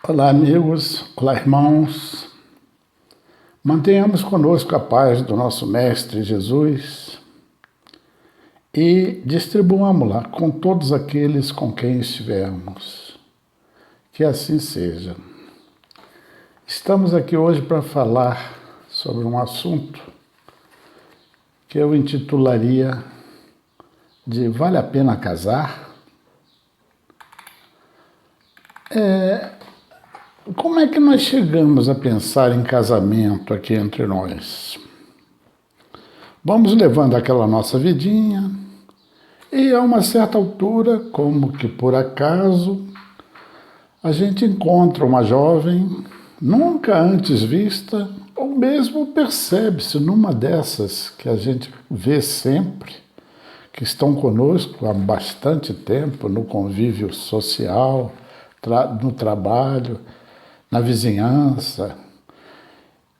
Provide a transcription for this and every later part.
Olá, amigos. Olá, irmãos. Mantenhamos conosco a paz do nosso Mestre Jesus e distribuamos-la com todos aqueles com quem estivermos. Que assim seja. Estamos aqui hoje para falar sobre um assunto que eu intitularia de Vale a Pena Casar? Como é que nós chegamos a pensar em casamento aqui entre nós? Vamos levando aquela nossa vidinha e a uma certa altura, como que por acaso, a gente encontra uma jovem nunca antes vista, ou mesmo percebe-se numa dessas que a gente vê sempre, que estão conosco há bastante tempo no convívio social, no trabalho, na vizinhança,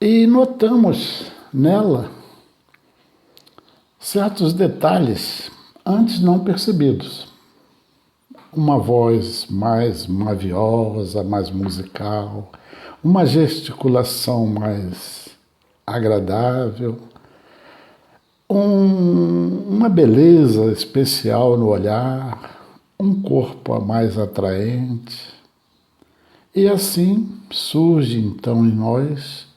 e notamos nela certos detalhes antes não percebidos. Uma voz mais maviosa, mais musical, uma gesticulação mais agradável, uma beleza especial no olhar, um corpo mais atraente. E assim surge então em nós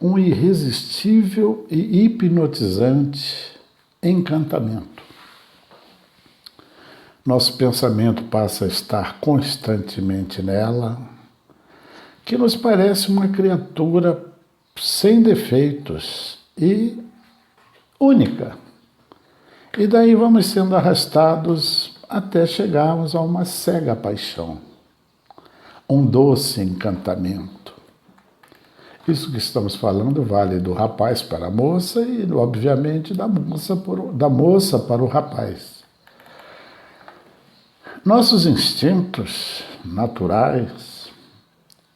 um irresistível e hipnotizante encantamento. Nosso pensamento passa a estar constantemente nela, que nos parece uma criatura sem defeitos e única. E daí vamos sendo arrastados até chegarmos a uma cega paixão. Um doce encantamento. Isso que estamos falando vale do rapaz para a moça e, obviamente, da moça para o rapaz. Nossos instintos naturais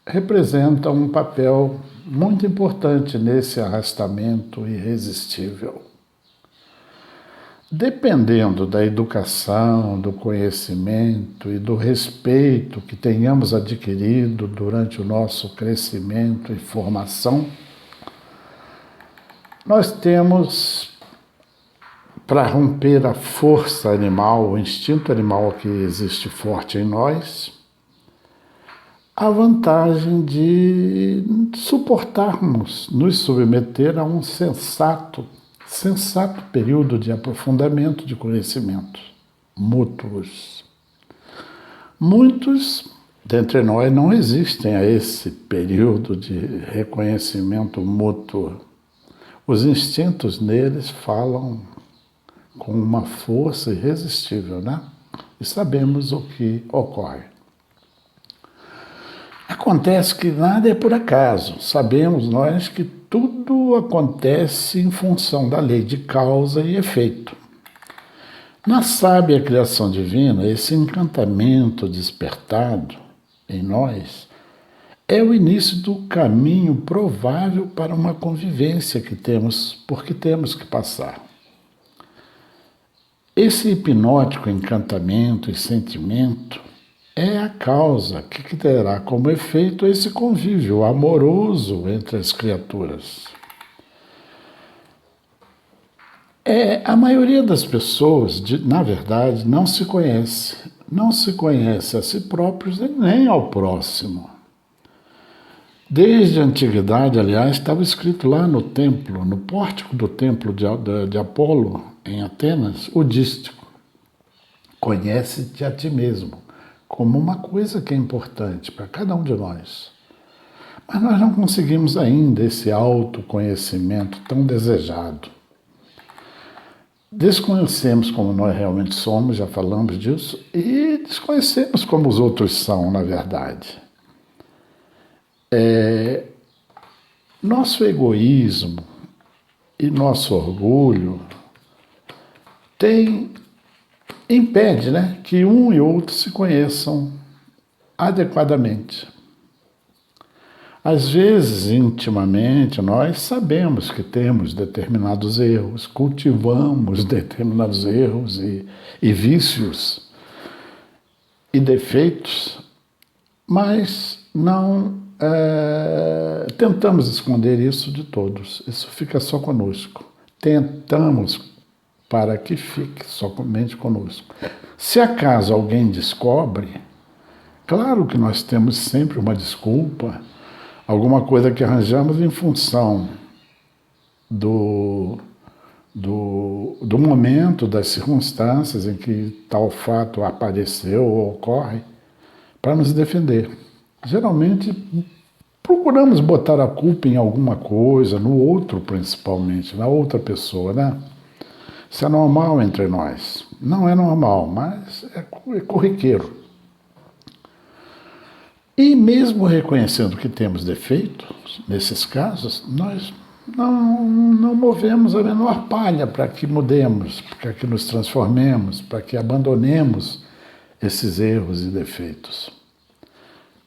representam um papel muito importante nesse arrastamento irresistível. Dependendo da educação, do conhecimento e do respeito que tenhamos adquirido durante o nosso crescimento e formação, nós temos, para romper a força animal, o instinto animal que existe forte em nós, a vantagem de suportarmos, nos submeter a um sensato período de aprofundamento de conhecimentos mútuos. Muitos dentre nós não resistem a esse período de reconhecimento mútuo. Os instintos neles falam com uma força irresistível, né? E sabemos o que ocorre. Acontece que nada é por acaso. Sabemos nós que tudo acontece em função da lei de causa e efeito. Na sábia criação divina, esse encantamento despertado em nós é o início do caminho provável para uma convivência porque temos que passar. Esse hipnótico encantamento e sentimento é a causa que terá como efeito esse convívio amoroso entre as criaturas. A maioria das pessoas, na verdade, não se conhece a si próprios nem ao próximo. Desde a antiguidade, aliás, estava escrito lá no templo, no pórtico do templo de Apolo, em Atenas, o dístico: conhece-te a ti mesmo, como uma coisa que é importante para cada um de nós. Mas nós não conseguimos ainda esse autoconhecimento tão desejado. Desconhecemos como nós realmente somos, já falamos disso, e desconhecemos como os outros são, na verdade. Nosso egoísmo e nosso orgulho impede, que um e outro se conheçam adequadamente. Às vezes, intimamente, nós sabemos que temos determinados erros, cultivamos determinados erros e vícios e defeitos, mas não tentamos esconder isso de todos. Isso fica só conosco. Tentamos para que fique somente conosco. Se acaso alguém descobre, claro que nós temos sempre uma desculpa, alguma coisa que arranjamos em função do momento, das circunstâncias em que tal fato apareceu ou ocorre, para nos defender. Geralmente, procuramos botar a culpa em alguma coisa, no outro principalmente, na outra pessoa, né? Isso é normal entre nós. Não é normal, mas é corriqueiro. E mesmo reconhecendo que temos defeitos, nesses casos, nós não movemos a menor palha para que mudemos, para que nos transformemos, para que abandonemos esses erros e defeitos.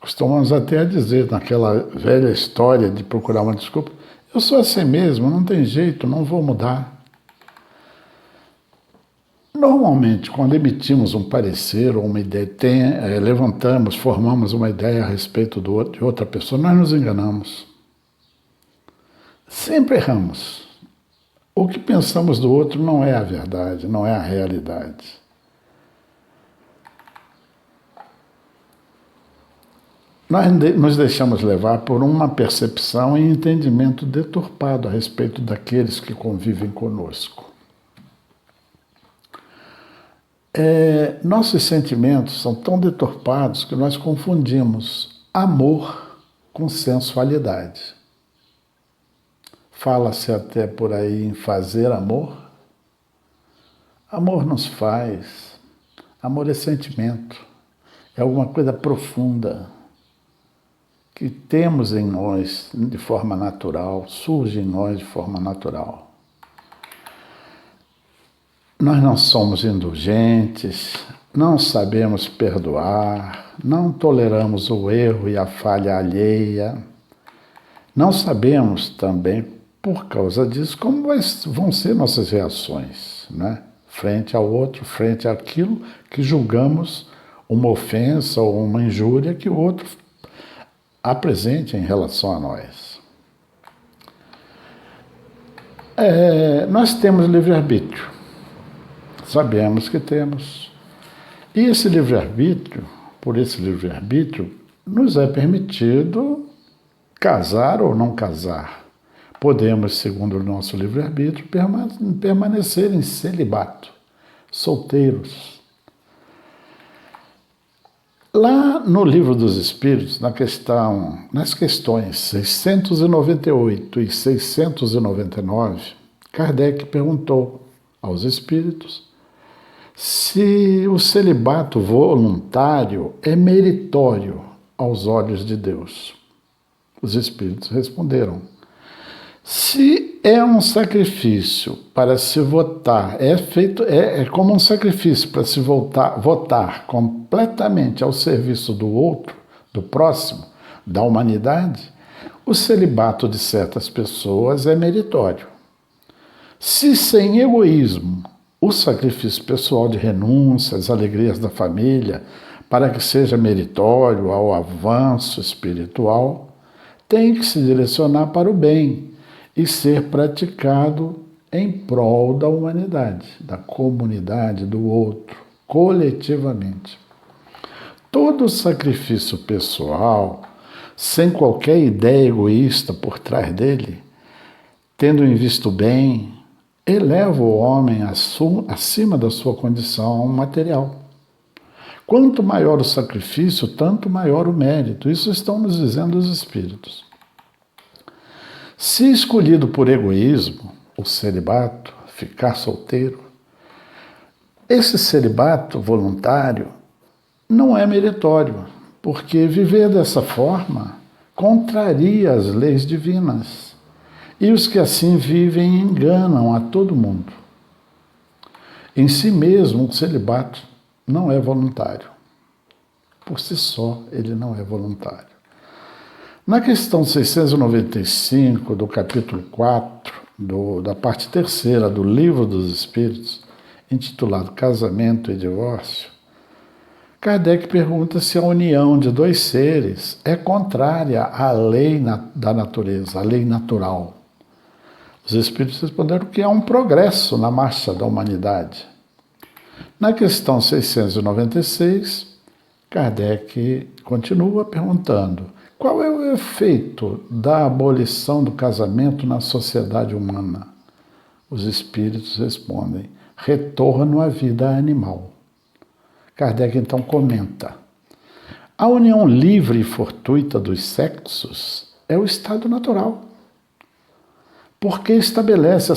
Costumamos até dizer, naquela velha história de procurar uma desculpa, eu sou assim mesmo, não tem jeito, não vou mudar. Normalmente, quando emitimos um parecer ou uma ideia, levantamos, formamos uma ideia a respeito de outra pessoa, nós nos enganamos. Sempre erramos. O que pensamos do outro não é a verdade, não é a realidade. Nós nos deixamos levar por uma percepção e entendimento deturpado a respeito daqueles que convivem conosco. Nossos sentimentos são tão deturpados que nós confundimos amor com sensualidade. Fala-se até por aí em fazer amor. Amor nos faz. Amor é sentimento. É alguma coisa profunda que temos em nós de forma natural, surge em nós de forma natural. Nós não somos indulgentes, não sabemos perdoar, não toleramos o erro e a falha alheia. Não sabemos também, por causa disso, como vão ser nossas reações, né? Frente ao outro, frente àquilo que julgamos uma ofensa ou uma injúria que o outro apresente em relação a nós. Nós temos livre-arbítrio. Sabemos que temos. E esse livre-arbítrio, por esse livre-arbítrio, nos é permitido casar ou não casar. Podemos, segundo o nosso livre-arbítrio, permanecer em celibato, solteiros. Lá no Livro dos Espíritos, nas questões 698 e 699, Kardec perguntou aos espíritos se o celibato voluntário é meritório aos olhos de Deus. Os espíritos responderam: se é um sacrifício para se votar, é como um sacrifício para se votar completamente ao serviço do outro, do próximo, da humanidade, o celibato de certas pessoas é meritório. Se sem egoísmo, o sacrifício pessoal de renúncia, as alegrias da família, para que seja meritório ao avanço espiritual, tem que se direcionar para o bem e ser praticado em prol da humanidade, da comunidade, do outro, coletivamente. Todo sacrifício pessoal, sem qualquer ideia egoísta por trás dele, tendo em vista o bem, eleva o homem acima da sua condição material. Quanto maior o sacrifício, tanto maior o mérito. Isso estão nos dizendo os espíritos. Se escolhido por egoísmo, o celibato, ficar solteiro, esse celibato voluntário não é meritório, porque viver dessa forma contraria as leis divinas. E os que assim vivem enganam a todo mundo. Em si mesmo, o celibato não é voluntário. Por si só, ele não é voluntário. Na questão 695 do capítulo 4, da parte 3ª do Livro dos Espíritos, intitulado Casamento e Divórcio, Kardec pergunta se a união de dois seres é contrária à lei da natureza, à lei natural. Os espíritos responderam que há um progresso na marcha da humanidade. Na questão 696, Kardec continua perguntando: qual é o efeito da abolição do casamento na sociedade humana? Os espíritos respondem: retorno à vida animal. Kardec então comenta: a união livre e fortuita dos sexos é o estado natural, porque estabelece a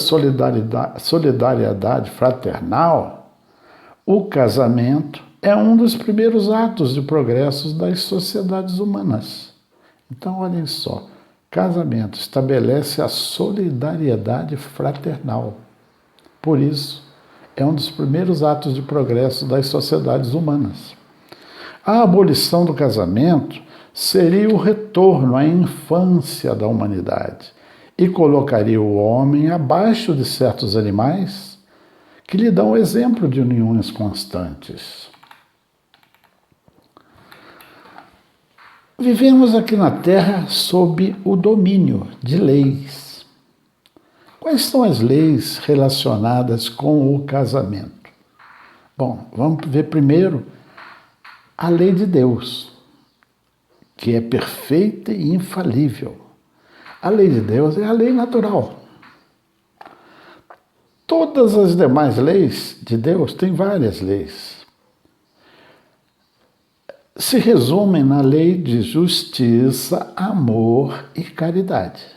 solidariedade fraternal. O casamento é um dos primeiros atos de progresso das sociedades humanas. Então, olhem só, casamento estabelece a solidariedade fraternal. Por isso, é um dos primeiros atos de progresso das sociedades humanas. A abolição do casamento seria o retorno à infância da humanidade e colocaria o homem abaixo de certos animais que lhe dão exemplo de uniões constantes. Vivemos aqui na Terra sob o domínio de leis. Quais são as leis relacionadas com o casamento? Bom, vamos ver primeiro a lei de Deus, que é perfeita e infalível. A lei de Deus é a lei natural. Todas as demais leis de Deus, tem várias leis, se resumem na lei de justiça, amor e caridade.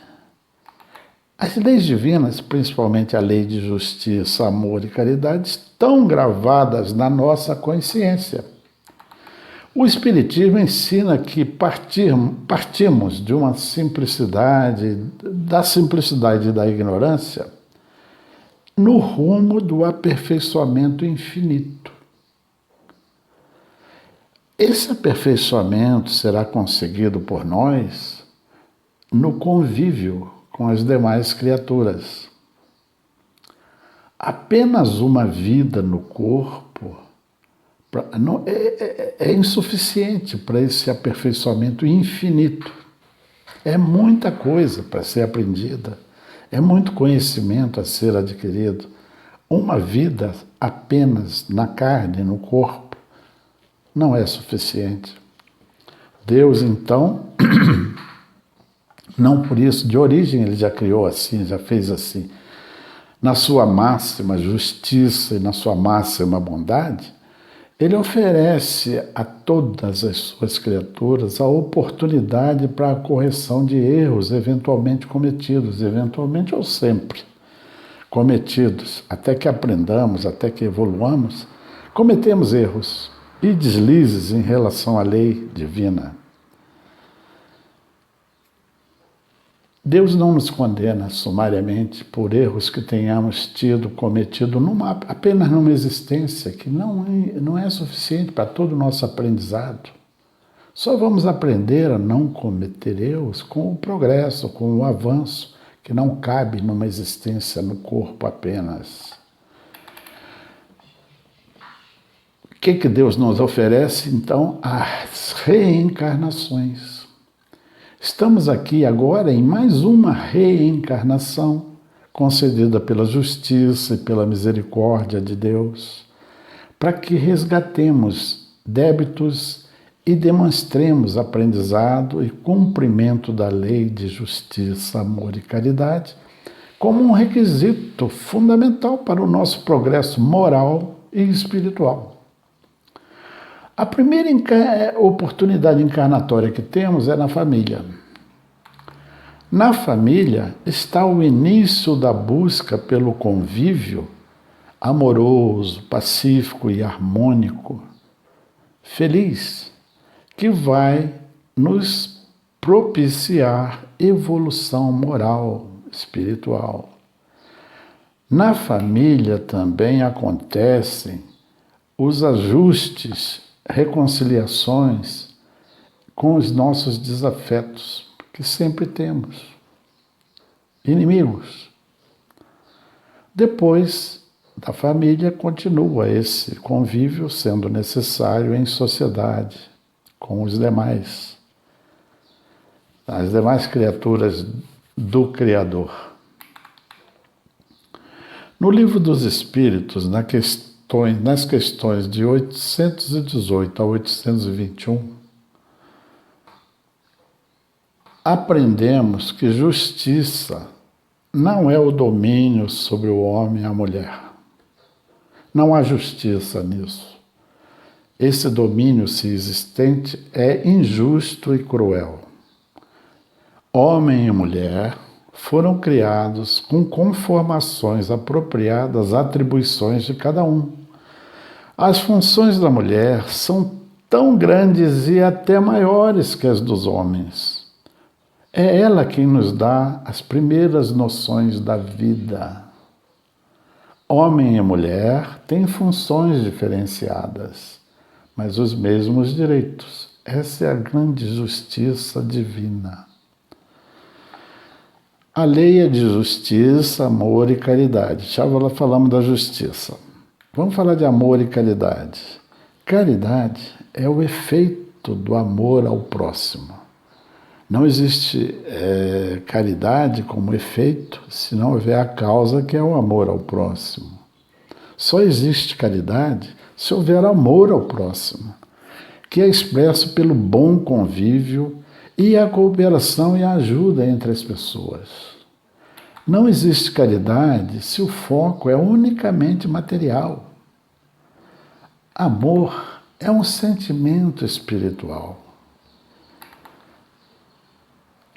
As leis divinas, principalmente a lei de justiça, amor e caridade, estão gravadas na nossa consciência. O Espiritismo ensina que partimos de uma simplicidade, da simplicidade e da ignorância, no rumo do aperfeiçoamento infinito. Esse aperfeiçoamento será conseguido por nós no convívio com as demais criaturas. Apenas uma vida no corpo é insuficiente para esse aperfeiçoamento infinito. É muita coisa para ser aprendida, é muito conhecimento a ser adquirido. Uma vida apenas na carne, no corpo, não é suficiente. Deus, então, não por isso, de origem ele já criou assim, já fez assim. Na sua máxima justiça e na sua máxima bondade, ele oferece a todas as suas criaturas a oportunidade para a correção de erros eventualmente cometidos, eventualmente ou sempre cometidos, até que aprendamos, até que evoluamos, cometemos erros e deslizes em relação à lei divina. Deus não nos condena sumariamente por erros que tenhamos cometido apenas numa existência que não é suficiente para todo o nosso aprendizado. Só vamos aprender a não cometer erros com o progresso, com o avanço, que não cabe numa existência no corpo apenas. O que Deus nos oferece, então? As reencarnações. Estamos aqui agora em mais uma reencarnação concedida pela justiça e pela misericórdia de Deus, para que resgatemos débitos e demonstremos aprendizado e cumprimento da lei de justiça, amor e caridade como um requisito fundamental para o nosso progresso moral e espiritual. A primeira oportunidade encarnatória que temos é na família. Na família está o início da busca pelo convívio amoroso, pacífico e harmônico, feliz, que vai nos propiciar evolução moral, espiritual. Na família também acontecem os ajustes, reconciliações com os nossos desafetos, que sempre temos, inimigos. Depois da família, continua esse convívio sendo necessário em sociedade com os demais, as demais criaturas do Criador. No Livro dos Espíritos, nas questões de 818 a 821, aprendemos que justiça não é o domínio sobre o homem e a mulher. Não há justiça nisso. Esse domínio, se existente, é injusto e cruel. Homem e mulher foram criados com conformações apropriadas às atribuições de cada um. As funções da mulher são tão grandes e até maiores que as dos homens. É ela quem nos dá as primeiras noções da vida. Homem e mulher têm funções diferenciadas, mas os mesmos direitos. Essa é a grande justiça divina. A lei é de justiça, amor e caridade. Já falamos da justiça. Vamos falar de amor e caridade. Caridade é o efeito do amor ao próximo. Não existe caridade como efeito se não houver a causa, que é o amor ao próximo. Só existe caridade se houver amor ao próximo, que é expresso pelo bom convívio e a cooperação e a ajuda entre as pessoas. Não existe caridade se o foco é unicamente material. Amor é um sentimento espiritual.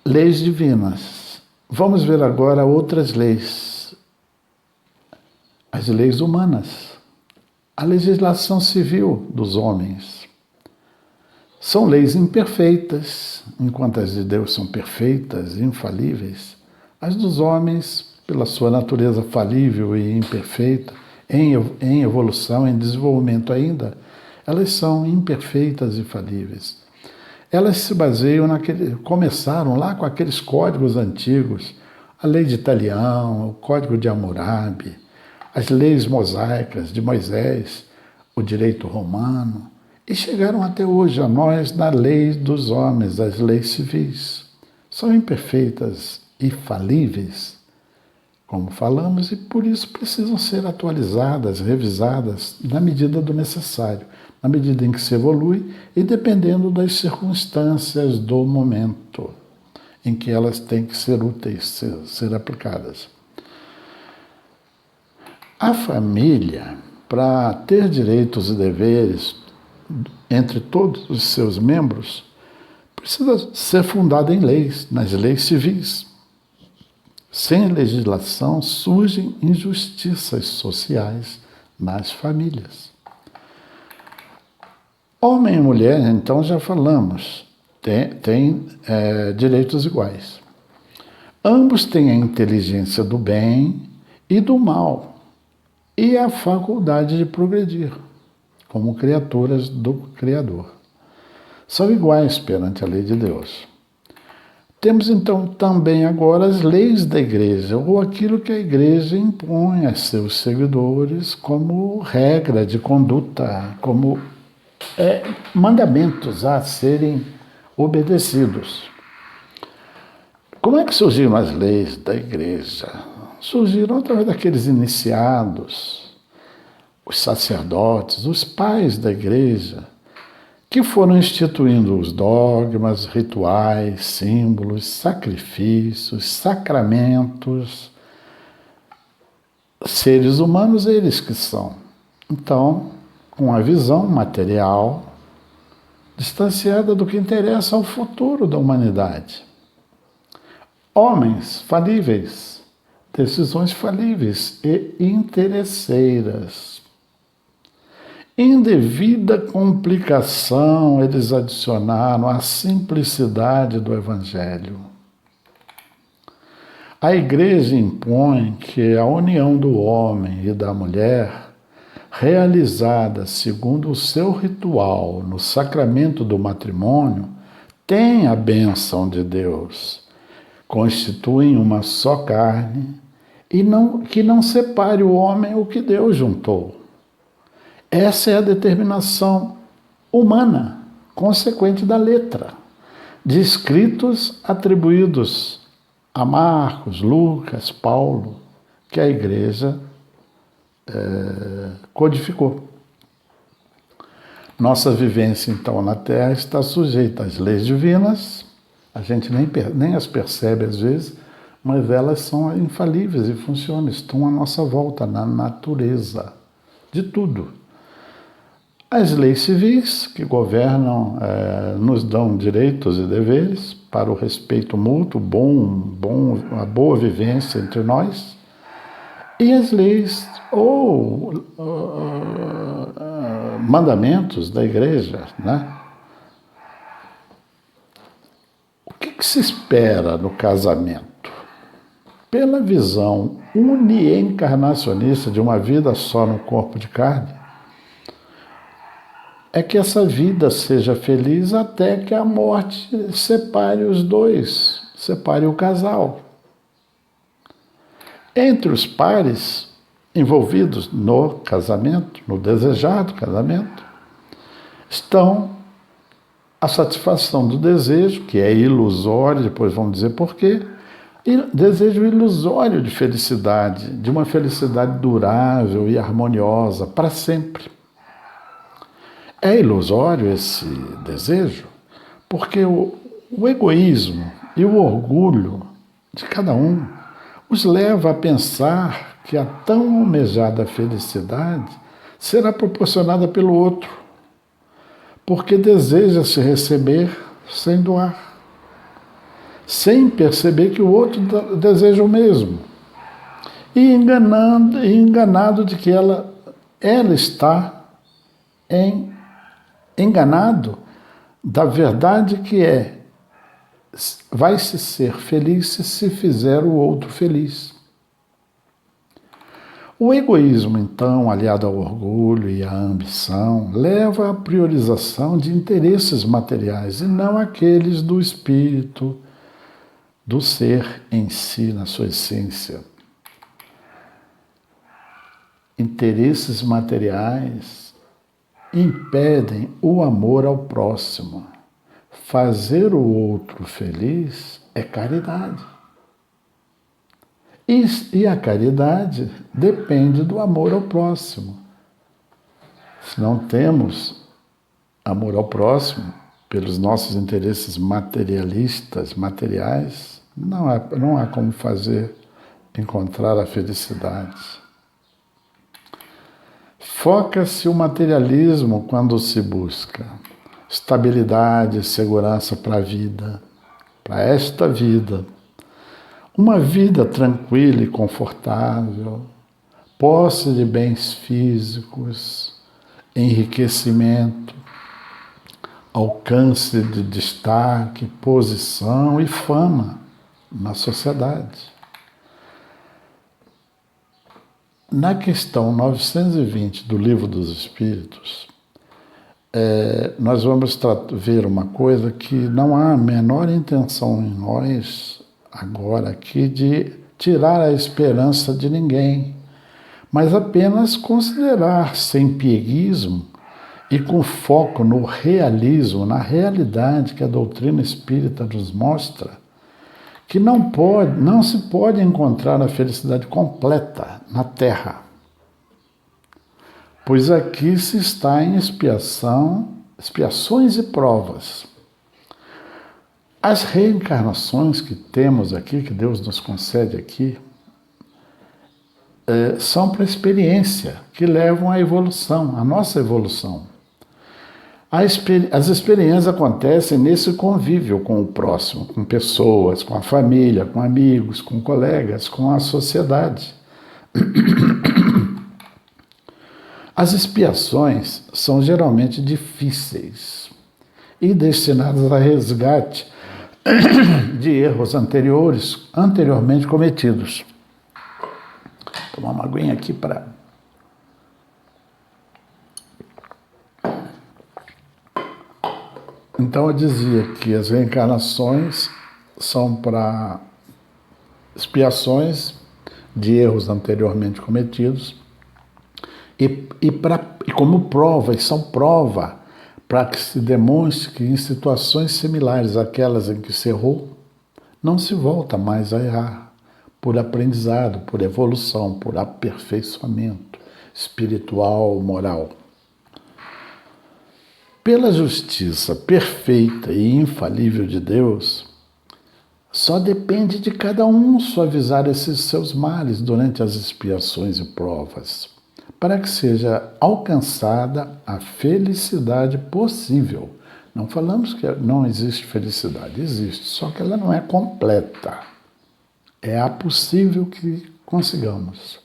Leis divinas. Vamos ver agora outras leis. As leis humanas. A legislação civil dos homens. São leis imperfeitas, enquanto as de Deus são perfeitas e infalíveis. As dos homens, pela sua natureza falível e imperfeita, em evolução, em desenvolvimento ainda, elas são imperfeitas e falíveis. Elas se baseiam começaram lá com aqueles códigos antigos, a lei de Italião, o código de Hammurabi, as leis mosaicas de Moisés, o direito romano, e chegaram até hoje a nós na lei dos homens, as leis civis. São imperfeitas e falíveis, como falamos, e por isso precisam ser atualizadas, revisadas na medida do necessário, na medida em que se evolui e dependendo das circunstâncias do momento em que elas têm que ser úteis, ser aplicadas. A família, para ter direitos e deveres entre todos os seus membros, precisa ser fundada em leis, nas leis civis. Sem legislação surgem injustiças sociais nas famílias. Homem e mulher, então já falamos, têm direitos iguais. Ambos têm a inteligência do bem e do mal e a faculdade de progredir, como criaturas do Criador. São iguais perante a lei de Deus. Temos então também agora as leis da igreja, ou aquilo que a igreja impõe a seus seguidores como regra de conduta, como mandamentos a serem obedecidos. Como é que surgiram as leis da igreja? Surgiram através daqueles iniciados, os sacerdotes, os pais da igreja, que foram instituindo os dogmas, rituais, símbolos, sacrifícios, sacramentos. Seres humanos, eles que são. Então, com a visão material, distanciada do que interessa ao futuro da humanidade. Homens falíveis, decisões falíveis e interesseiras. Indevida complicação, eles adicionaram a simplicidade do Evangelho. A Igreja impõe que a união do homem e da mulher, realizada segundo o seu ritual no sacramento do matrimônio, tem a bênção de Deus, constituem uma só carne que não separe o homem o que Deus juntou. Essa é a determinação humana, consequente da letra, de escritos atribuídos a Marcos, Lucas, Paulo, que a igreja codificou. Nossa vivência, então, na Terra está sujeita às leis divinas, a gente nem as percebe às vezes, mas elas são infalíveis e funcionam, estão à nossa volta, na natureza de tudo. As leis civis que governam nos dão direitos e deveres para o respeito mútuo, a boa vivência entre nós, e as leis ou mandamentos da igreja, né? O que se espera no casamento? Pela visão uniencarnacionista de uma vida só no corpo de carne, é que essa vida seja feliz até que a morte separe os dois, separe o casal. Entre os pares envolvidos no casamento, no desejado casamento, estão a satisfação do desejo, que é ilusório, depois vamos dizer por quê, e desejo ilusório de felicidade, de uma felicidade durável e harmoniosa para sempre. É ilusório esse desejo porque o egoísmo e o orgulho de cada um os leva a pensar que a tão almejada felicidade será proporcionada pelo outro, porque deseja-se receber sem doar, sem perceber que o outro deseja o mesmo, e enganado de que ela está enganado da verdade que vai-se ser feliz se fizer o outro feliz. O egoísmo, então, aliado ao orgulho e à ambição, leva à priorização de interesses materiais e não aqueles do espírito, do ser em si, na sua essência. Interesses materiais impedem o amor ao próximo. Fazer o outro feliz é caridade. E a caridade depende do amor ao próximo. Se não temos amor ao próximo, pelos nossos interesses materialistas, materiais, não há como encontrar a felicidade. Foca-se o materialismo quando se busca estabilidade e segurança para a vida, para esta vida. Uma vida tranquila e confortável, posse de bens físicos, enriquecimento, alcance de destaque, posição e fama na sociedade. Na questão 920 do Livro dos Espíritos, nós vamos ver uma coisa que não há a menor intenção em nós, agora aqui, de tirar a esperança de ninguém, mas apenas considerar sem pieguismo e com foco no realismo, na realidade que a doutrina espírita nos mostra, que não se pode encontrar a felicidade completa na Terra, pois aqui se está em expiações e provas. As reencarnações que temos aqui, que Deus nos concede aqui, são para experiência, que levam à evolução, à nossa evolução. As experiências acontecem nesse convívio com o próximo, com pessoas, com a família, com amigos, com colegas, com a sociedade. As expiações são geralmente difíceis e destinadas a resgate de erros anteriormente cometidos. Vou tomar uma aguinha aqui para... Então eu dizia que as reencarnações são para expiações de erros anteriormente cometidos, e como prova, e são prova, para que se demonstre que em situações similares àquelas em que se errou, não se volta mais a errar, por aprendizado, por evolução, por aperfeiçoamento espiritual, moral. Pela justiça perfeita e infalível de Deus, só depende de cada um suavizar esses seus males durante as expiações e provas, para que seja alcançada a felicidade possível. Não falamos que não existe felicidade, existe, só que ela não é completa. É a possível que consigamos.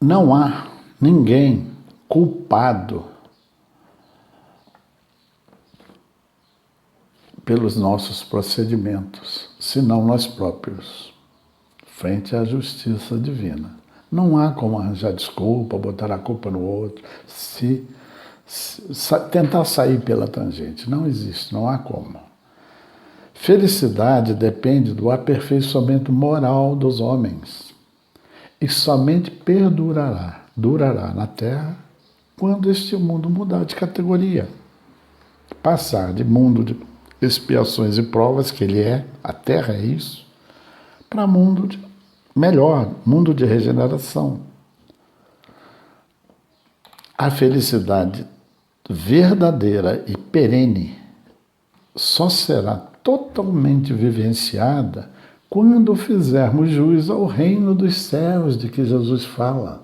Não há ninguém culpado pelos nossos procedimentos, senão nós próprios, frente à justiça divina. Não há como arranjar desculpa, botar a culpa no outro, tentar sair pela tangente. Não existe, não há como. Felicidade depende do aperfeiçoamento moral dos homens e somente durará na Terra quando este mundo mudar de categoria, passar de mundo de expiações e provas, que ele é, a Terra é isso, para mundo melhor, mundo de regeneração. A felicidade verdadeira e perene só será totalmente vivenciada quando fizermos jus ao reino dos céus de que Jesus fala.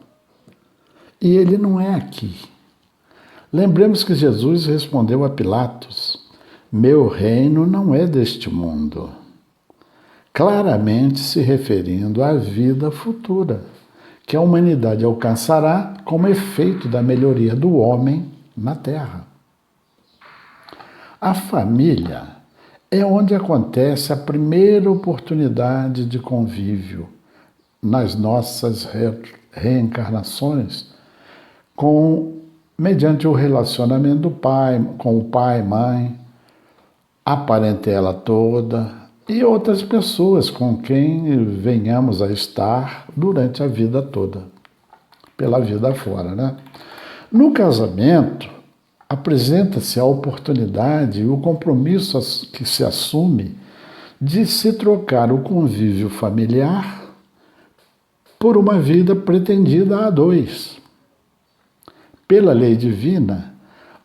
E ele não é aqui. Lembremos que Jesus respondeu a Pilatos: meu reino não é deste mundo, claramente se referindo à vida futura, que a humanidade alcançará como efeito da melhoria do homem na Terra. A família é onde acontece a primeira oportunidade de convívio nas nossas reencarnações, mediante o relacionamento do pai, com o pai, mãe, a parentela toda e outras pessoas com quem venhamos a estar durante a vida toda, pela vida fora, né? No casamento, apresenta-se a oportunidade e o compromisso que se assume de se trocar o convívio familiar por uma vida pretendida a dois. Pela lei divina,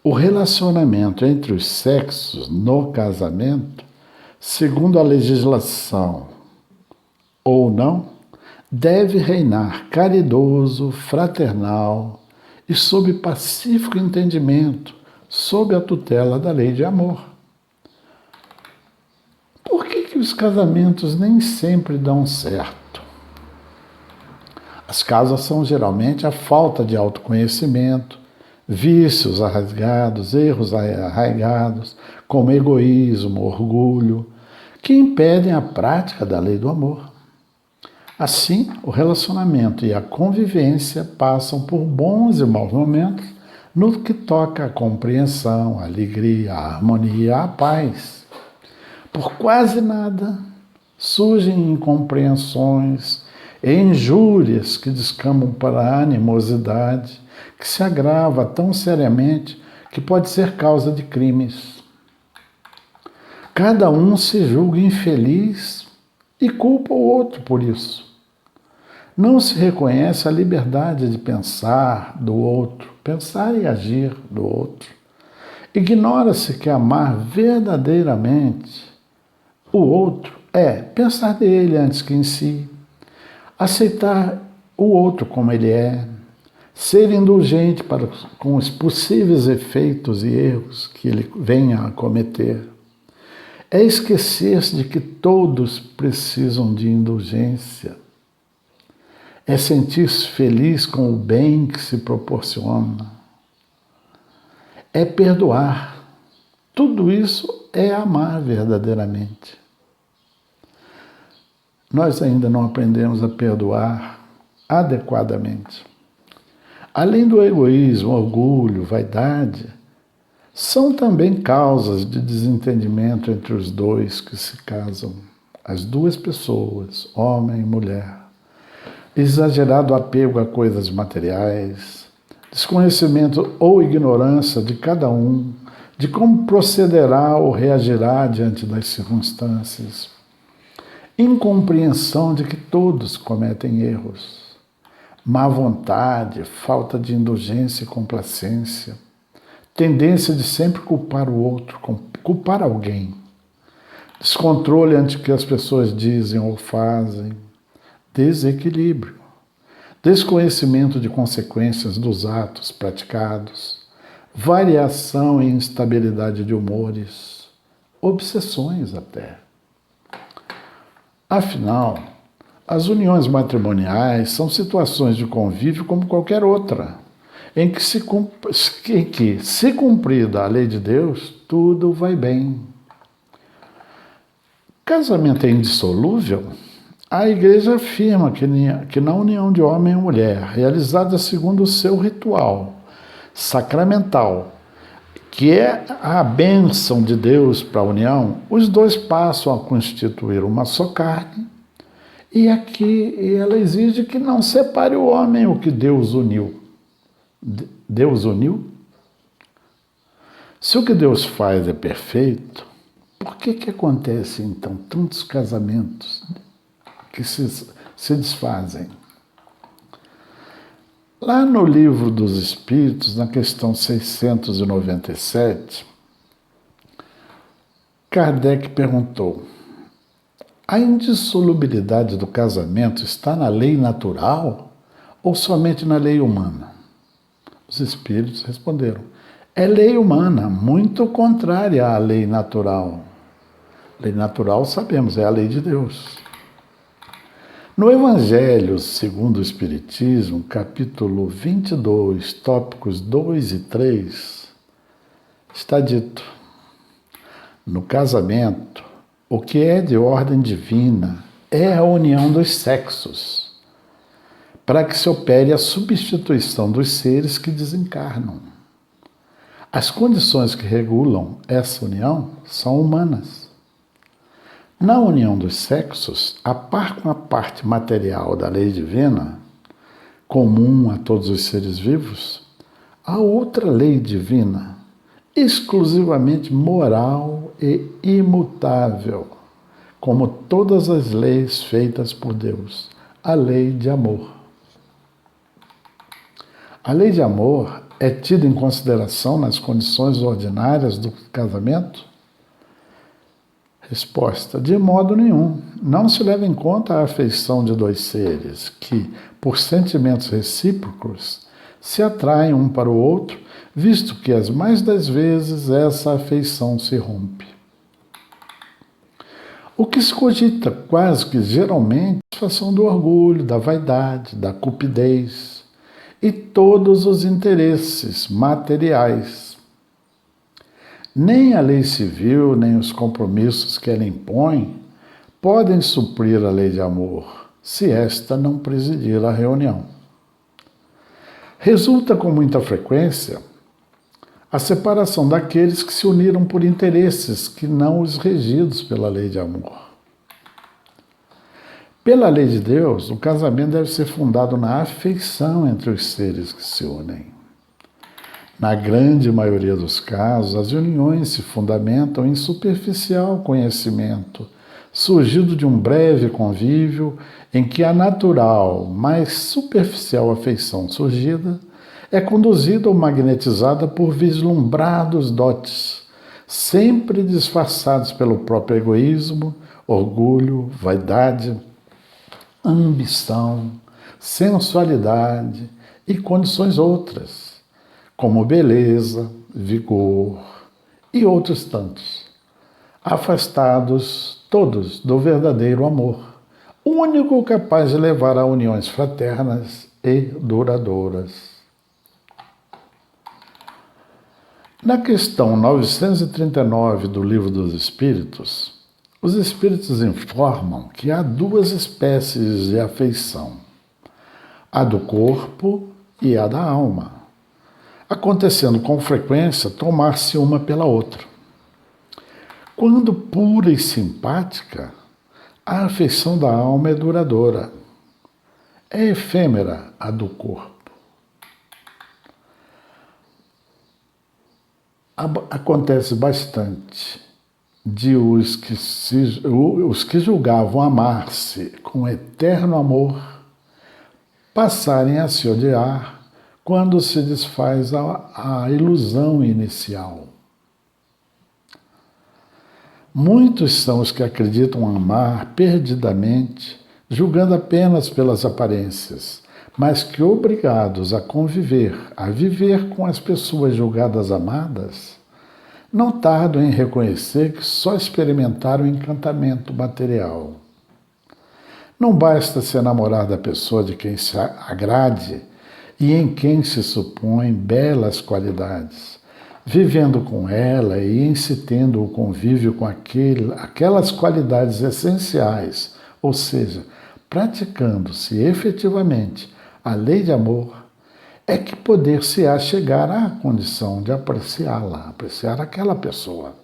o relacionamento entre os sexos no casamento, segundo a legislação ou não, deve reinar caridoso, fraternal e sob pacífico entendimento, sob a tutela da lei de amor. Por que os casamentos nem sempre dão certo? As causas são geralmente a falta de autoconhecimento, vícios arraigados, erros arraigados, como egoísmo, orgulho, que impedem a prática da lei do amor. Assim, o relacionamento e a convivência passam por bons e maus momentos no que toca à compreensão, à alegria, à harmonia, à paz. Por quase nada surgem incompreensões e injúrias que descambam para a animosidade, que se agrava tão seriamente que pode ser causa de crimes. Cada um se julga infeliz e culpa o outro por isso. Não se reconhece a liberdade de pensar do outro, pensar e agir do outro. Ignora-se que amar verdadeiramente o outro é pensar nele antes que em si, aceitar o outro como ele é, ser indulgente com os possíveis efeitos e erros que ele venha a cometer. É esquecer-se de que todos precisam de indulgência. É sentir-se feliz com o bem que se proporciona. É perdoar. Tudo isso é amar verdadeiramente. Nós ainda não aprendemos a perdoar adequadamente. Além do egoísmo, orgulho, vaidade, são também causas de desentendimento entre os dois que se casam, as duas pessoas, homem e mulher. Exagerado apego a coisas materiais, desconhecimento ou ignorância de cada um, de como procederá ou reagirá diante das circunstâncias, incompreensão de que todos cometem erros, má vontade, falta de indulgência e complacência, tendência de sempre culpar o outro, culpar alguém, descontrole ante o que as pessoas dizem ou fazem, desequilíbrio, desconhecimento de consequências dos atos praticados, variação e instabilidade de humores, obsessões até. Afinal, as uniões matrimoniais são situações de convívio como qualquer outra, em que, se cumprida a lei de Deus, tudo vai bem. Casamento é indissolúvel? A Igreja afirma que na união de homem e mulher, realizada segundo o seu ritual sacramental, que é a bênção de Deus para a união, os dois passam a constituir uma só carne, e aqui ela exige que não separe o homem o que Deus uniu. Deus uniu? Se o que Deus faz é perfeito, por que acontece então tantos casamentos que se desfazem? Lá no Livro dos Espíritos, na questão 697, Kardec perguntou: a indissolubilidade do casamento está na lei natural ou somente na lei humana? Os Espíritos responderam: é lei humana, muito contrária à lei natural. Lei natural, sabemos, é a lei de Deus. No Evangelho segundo o Espiritismo, capítulo 22, tópicos 2 e 3, está dito: no casamento, o que é de ordem divina é a união dos sexos, para que se opere a substituição dos seres que desencarnam. As condições que regulam essa união são humanas. Na união dos sexos, a par com a parte material da lei divina, comum a todos os seres vivos, há outra lei divina, exclusivamente moral e imutável, como todas as leis feitas por Deus, a lei de amor. A lei de amor é tida em consideração nas condições ordinárias do casamento? Resposta: de modo nenhum. Não se leva em conta a afeição de dois seres que, por sentimentos recíprocos, se atraem um para o outro, visto que as mais das vezes essa afeição se rompe. O que se cogita quase que geralmente é a satisfação do orgulho, da vaidade, da cupidez e todos os interesses materiais. Nem a lei civil, nem os compromissos que ela impõe podem suprir a lei de amor, se esta não presidir a reunião. Resulta com muita frequência a separação daqueles que se uniram por interesses que não os regidos pela lei de amor. Pela lei de Deus, o casamento deve ser fundado na afeição entre os seres que se unem. Na grande maioria dos casos, as uniões se fundamentam em superficial conhecimento, surgido de um breve convívio em que a natural, mas superficial afeição surgida é conduzida ou magnetizada por vislumbrados dotes, sempre disfarçados pelo próprio egoísmo, orgulho, vaidade, ambição, sensualidade e condições outras, como beleza, vigor e outros tantos, afastados todos do verdadeiro amor, único capaz de levar a uniões fraternas e duradouras. Na questão 939 do Livro dos Espíritos, os Espíritos informam que há duas espécies de afeição, a do corpo e a da alma. acontecendo com frequência tomar-se uma pela outra. Quando pura e simpática, a afeição da alma é duradoura. É efêmera a do corpo. Acontece bastante de os que julgavam amar-se com eterno amor passarem a se odiar quando se desfaz a ilusão inicial. Muitos são os que acreditam amar perdidamente, julgando apenas pelas aparências, mas que, obrigados a conviver, a viver com as pessoas julgadas amadas, não tardam em reconhecer que só experimentaram encantamento material. Não basta se enamorar da pessoa de quem se agrade e em quem se supõem belas qualidades, vivendo com ela e em se tendo o convívio com aquelas qualidades essenciais, ou seja, praticando-se efetivamente a lei de amor, é que poder-se-á chegar à condição de apreciá-la, apreciar aquela pessoa.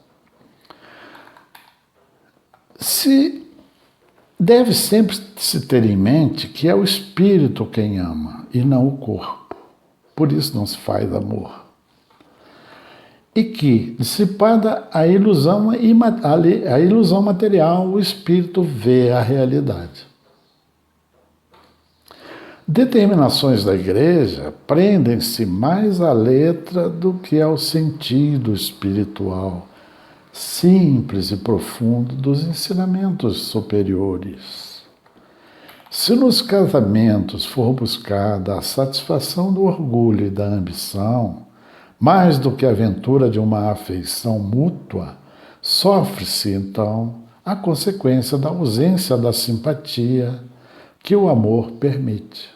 Deve sempre se ter em mente que é o espírito quem ama e não o corpo. Por isso não se faz amor. E que, dissipada a ilusão material, o espírito vê a realidade. Determinações da Igreja prendem-se mais à letra do que ao sentido espiritual, simples e profundo dos ensinamentos superiores. Se nos casamentos for buscada a satisfação do orgulho e da ambição, mais do que a aventura de uma afeição mútua, sofre-se, então, a consequência da ausência da simpatia que o amor permite.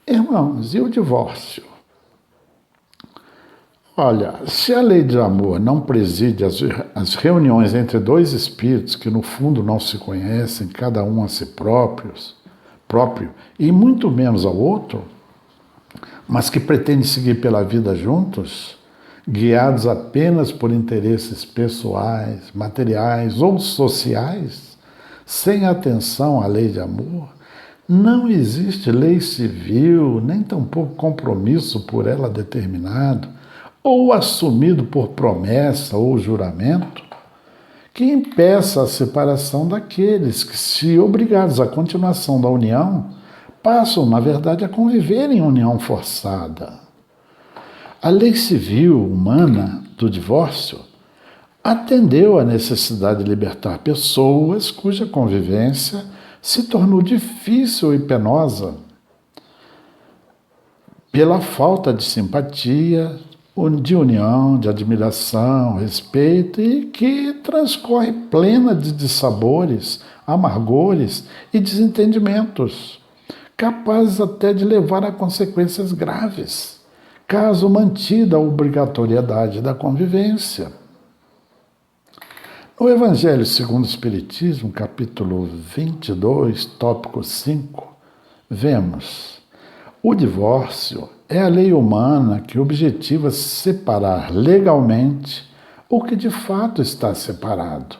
Irmãos, e o divórcio? Olha, se a lei de amor não preside as reuniões entre dois espíritos que no fundo não se conhecem, cada um a si próprio, e muito menos ao outro, mas que pretendem seguir pela vida juntos, guiados apenas por interesses pessoais, materiais ou sociais, sem atenção à lei de amor, não existe lei civil, nem tampouco compromisso por ela determinado, ou assumido por promessa ou juramento, que impeça a separação daqueles que, se obrigados à continuação da união, passam, na verdade, a conviver em união forçada. A lei civil humana do divórcio atendeu à necessidade de libertar pessoas cuja convivência se tornou difícil e penosa pela falta de simpatia, de união, de admiração, respeito, e que transcorre plena de dissabores, amargores e desentendimentos, capazes até de levar a consequências graves, caso mantida a obrigatoriedade da convivência. No Evangelho segundo o Espiritismo, capítulo 22, tópico 5, vemos: o divórcio é a lei humana que objetiva separar legalmente o que de fato está separado.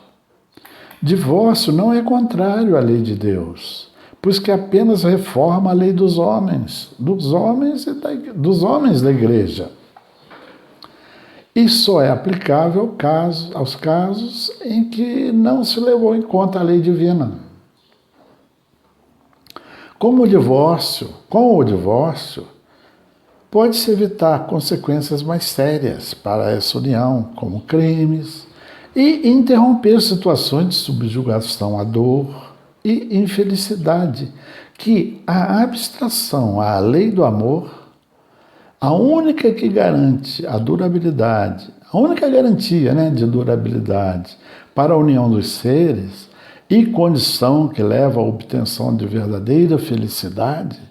Divórcio não é contrário à lei de Deus, pois que apenas reforma a lei dos homens da Igreja. E só é aplicável aos casos em que não se levou em conta a lei divina. Com o divórcio, pode-se evitar consequências mais sérias para essa união, como crimes, e interromper situações de subjugação à dor e infelicidade, que a abstração à lei do amor, a única que garante a durabilidade, a única garantia, de durabilidade para a união dos seres e condição que leva à obtenção de verdadeira felicidade,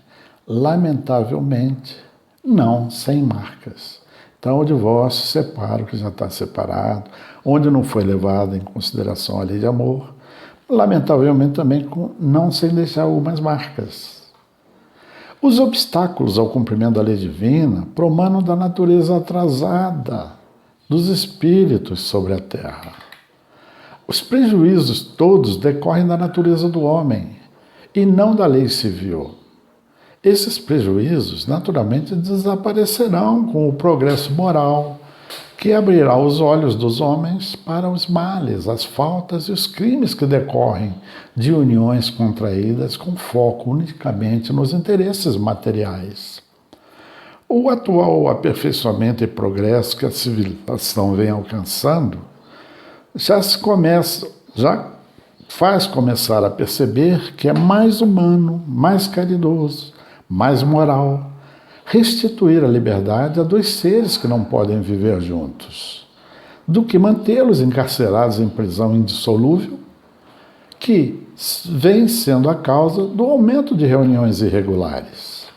lamentavelmente, não sem marcas. Então o divórcio separa o que já está separado, onde não foi levado em consideração a lei de amor, lamentavelmente também não sem deixar algumas marcas. Os obstáculos ao cumprimento da lei divina promanam da natureza atrasada dos espíritos sobre a terra. Os prejuízos todos decorrem da natureza do homem e não da lei civil. Esses prejuízos, naturalmente, desaparecerão com o progresso moral, que abrirá os olhos dos homens para os males, as faltas e os crimes que decorrem de uniões contraídas com foco unicamente nos interesses materiais. O atual aperfeiçoamento e progresso que a civilização vem alcançando já faz começar a perceber que é mais humano, mais caridoso, mais moral, restituir a liberdade a dois seres que não podem viver juntos, do que mantê-los encarcerados em prisão indissolúvel, que vem sendo a causa do aumento de reuniões irregulares.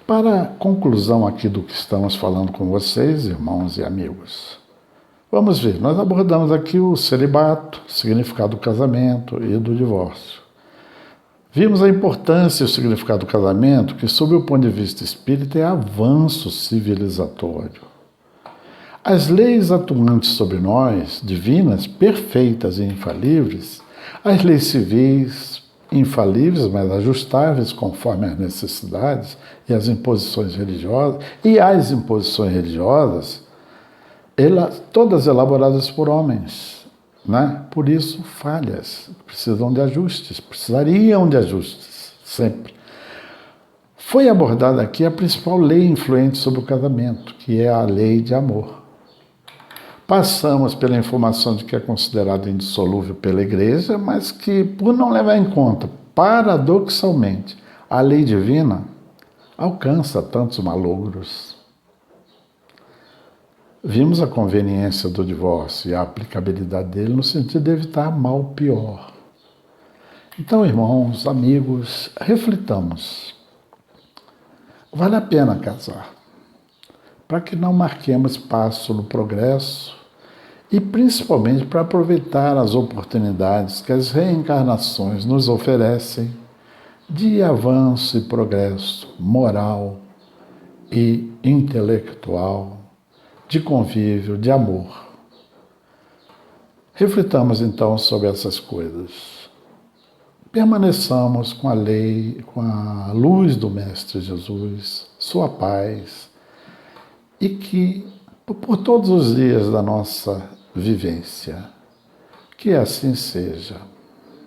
Para a conclusão aqui do que estamos falando com vocês, irmãos e amigos, vamos ver, nós abordamos aqui o celibato, o significado do casamento e do divórcio. Vimos a importância e o significado do casamento, que, sob o ponto de vista espírita, é avanço civilizatório. As leis atuantes sobre nós, divinas, perfeitas e infalíveis, as leis civis, infalíveis, mas ajustáveis conforme as necessidades e as imposições religiosas, todas elaboradas por homens. Né? Por isso, falhas, precisariam de ajustes, sempre. Foi abordada aqui a principal lei influente sobre o casamento, que é a lei de amor. Passamos pela informação de que é considerado indissolúvel pela Igreja, mas que, por não levar em conta, paradoxalmente, a lei divina, alcança tantos malogros. Vimos a conveniência do divórcio e a aplicabilidade dele no sentido de evitar mal pior. Então, irmãos, amigos, reflitamos. Vale a pena casar, para que não marquemos passo no progresso e principalmente para aproveitar as oportunidades que as reencarnações nos oferecem de avanço e progresso moral e intelectual, de convívio, de amor. Reflitamos então sobre essas coisas. Permaneçamos com a lei, com a luz do Mestre Jesus, sua paz, e que, por todos os dias da nossa vivência, que assim seja.